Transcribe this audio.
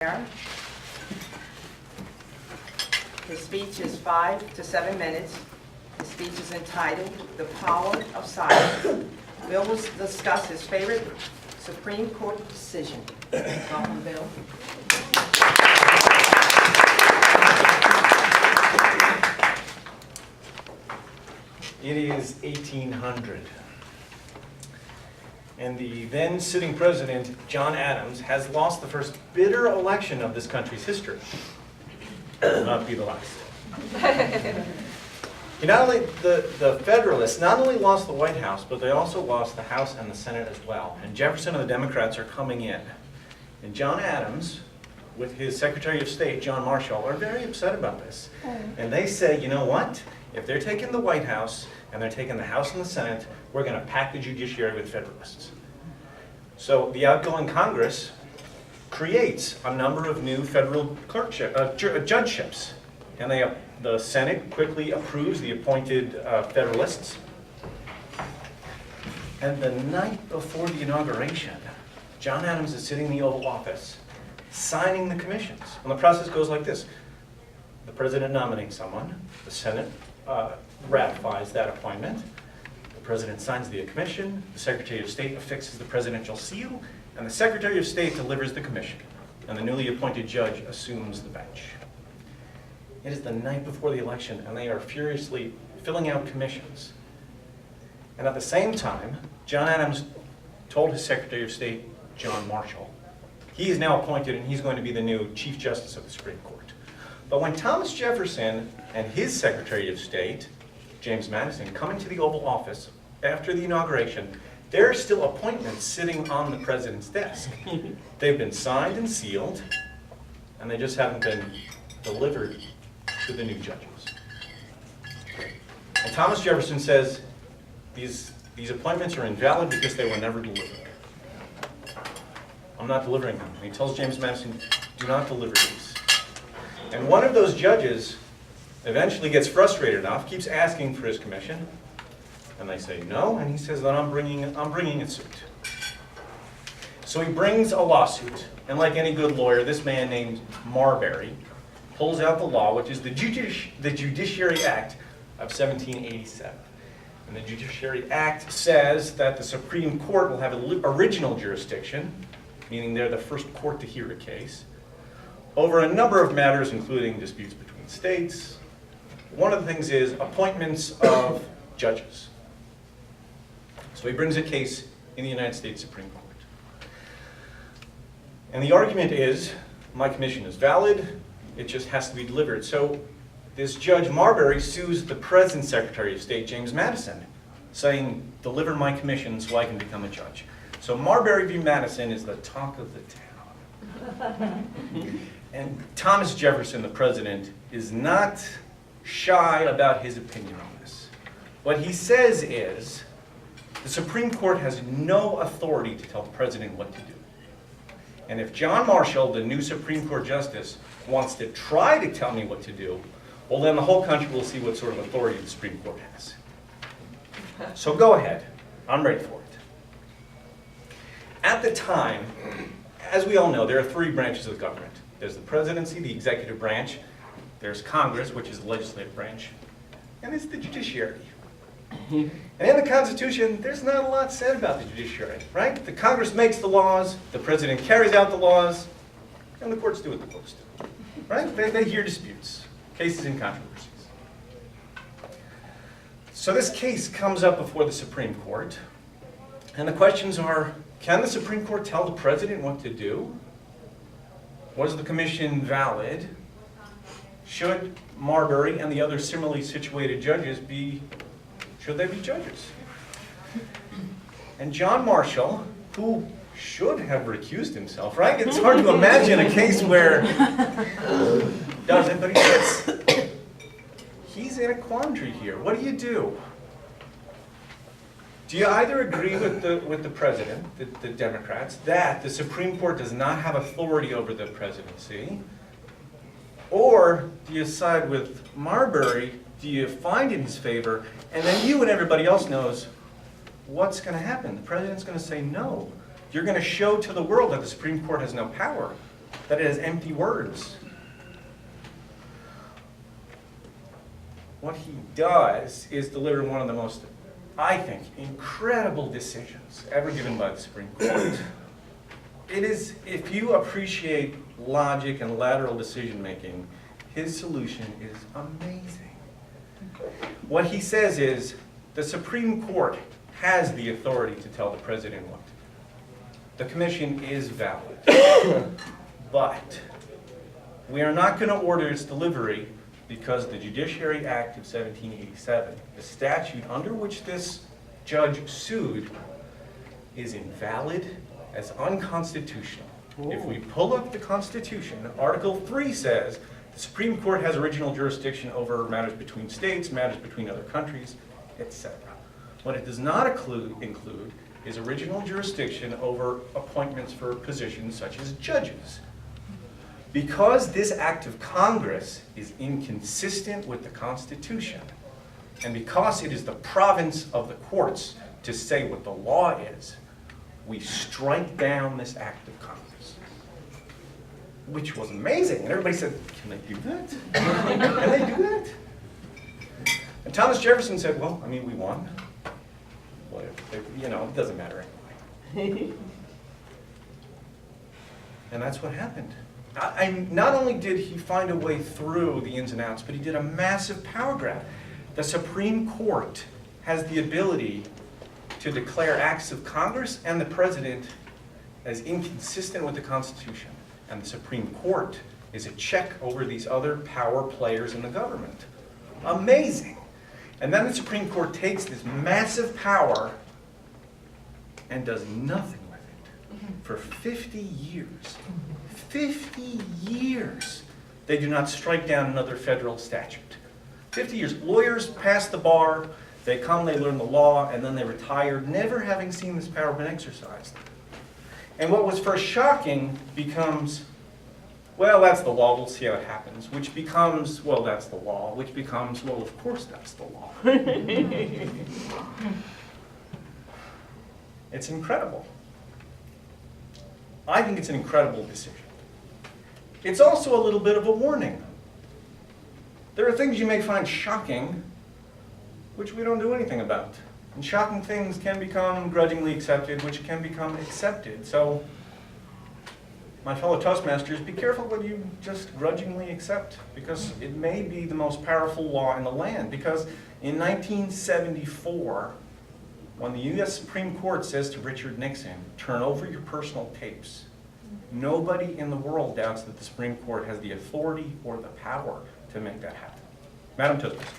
McNamara. His speech is 5 to 7 minutes. His speech is entitled, "The Power of Silence." Bill will discuss his favorite Supreme Court decision. Welcome, Bill. It is 1800. And the then sitting president, John Adams, has lost the first bitter election of this country's history. Will not be the last. The Federalists not only lost the White House, but they also lost the House and the Senate as well. And Jefferson and the Democrats are coming in. And John Adams, with his Secretary of State, John Marshall, are very upset about this. And they say, you know what? If they're taking the White House and they're taking the House and the Senate, we're going to pack the judiciary with Federalists. So the outgoing Congress creates a number of new federal judgeships. And the Senate quickly approves the appointed Federalists. And the night before the inauguration, John Adams is sitting in the Oval Office, signing the commissions. And the process goes like this. The president nominates someone, the Senate ratifies that appointment, the president signs the commission, the Secretary of State affixes the presidential seal, and the Secretary of State delivers the commission, and the newly appointed judge assumes the bench. It is the night before the election, and they are furiously filling out commissions. And at the same time, John Adams told his Secretary of State, John Marshall, he is now appointed and he's going to be the new Chief Justice of the Supreme Court. But when Thomas Jefferson and his Secretary of State, James Madison, come into the Oval Office after the inauguration, there are still appointments sitting on the president's desk. They've been signed and sealed, and they just haven't been delivered to the new judges. And Thomas Jefferson says these appointments are invalid because they were never delivered. I'm not delivering them. And he tells James Madison, do not deliver these. And one of those judges eventually gets frustrated enough, keeps asking for his commission, and they say no, and he says that I'm bringing a suit. So he brings a lawsuit, and like any good lawyer, this man named Marbury pulls out the law, which is the Judiciary Act of 1787. And the Judiciary Act says that the Supreme Court will have original jurisdiction, meaning they're the first court to hear a case, over a number of matters, including disputes between states. One of the things is appointments of judges. So he brings a case in the United States Supreme Court. And the argument is, my commission is valid, it just has to be delivered. So this Judge Marbury sues the present Secretary of State, James Madison, saying, deliver my commission so I can become a judge. So Marbury v. Madison is the talk of the town. And Thomas Jefferson, the president, is not shy about his opinion on this. What he says is, the Supreme Court has no authority to tell the president what to do. And if John Marshall, the new Supreme Court justice, wants to try to tell me what to do, well then the whole country will see what sort of authority the Supreme Court has. So go ahead, I'm ready for it. At the time, as we all know, there are three branches of government. There's the presidency, the executive branch, there's Congress, which is the legislative branch, and there's the judiciary. And in the Constitution, there's not a lot said about the judiciary, right? The Congress makes the laws, the president carries out the laws, and the courts do what the courts do, right? They hear disputes, cases and controversies. So this case comes up before the Supreme Court, and the questions are, can the Supreme Court tell the president what to do? Was the commission valid? Should Marbury and the other similarly situated judges should they be judges? And John Marshall, who should have recused himself, right? It's hard to imagine a case where doesn't, but he's in a quandary here. What do you do? Do you either agree with the president, the Democrats, that the Supreme Court does not have authority over the presidency, or do you side with Marbury? Do you find in his favor, and then you and everybody else knows what's going to happen? The president's going to say no. You're going to show to the world that the Supreme Court has no power. that it has empty words. What he does is deliver one of the most, I think, incredible decisions ever given by the Supreme Court. It is, if you appreciate logic and lateral decision-making, his solution is amazing. What he says is, the Supreme Court has the authority to tell the president what to do. The commission is valid. But we are not going to order its delivery because the Judiciary Act of 1787, the statute under which this judge sued, is invalid as unconstitutional. Ooh. If we pull up the Constitution, Article 3 says the Supreme Court has original jurisdiction over matters between states, matters between other countries, etc. What it does not include is original jurisdiction over appointments for positions such as judges. Because this act of Congress is inconsistent with the Constitution, and because it is the province of the courts to say what the law is, we strike down this act of Congress. Which was amazing. And everybody said, can they do that? Can they do that? And Thomas Jefferson said, well, I mean, we won. Whatever. You know, it doesn't matter anyway. And that's what happened. Not only did he find a way through the ins and outs, but he did a massive power grab. The Supreme Court has the ability to declare acts of Congress and the president as inconsistent with the Constitution. And the Supreme Court is a check over these other power players in the government. Amazing. And then the Supreme Court takes this massive power and does nothing with it for 50 years. 50 years, they do not strike down another federal statute. 50 years. Lawyers pass the bar, they come, they learn the law, and then they retire, never having seen this power been exercised. And what was first shocking becomes, well, that's the law, we'll see how it happens, which becomes, well, that's the law, which becomes, well, of course that's the law. It's incredible. I think it's an incredible decision. It's also a little bit of a warning. There are things you may find shocking, which we don't do anything about. And shocking things can become grudgingly accepted, which can become accepted. So, my fellow Toastmasters, be careful what you just grudgingly accept, because it may be the most powerful law in the land. Because in 1974, when the U.S. Supreme Court says to Richard Nixon, turn over your personal tapes, nobody in the world doubts that the Supreme Court has the authority or the power to make that happen. Madam Toastmaster.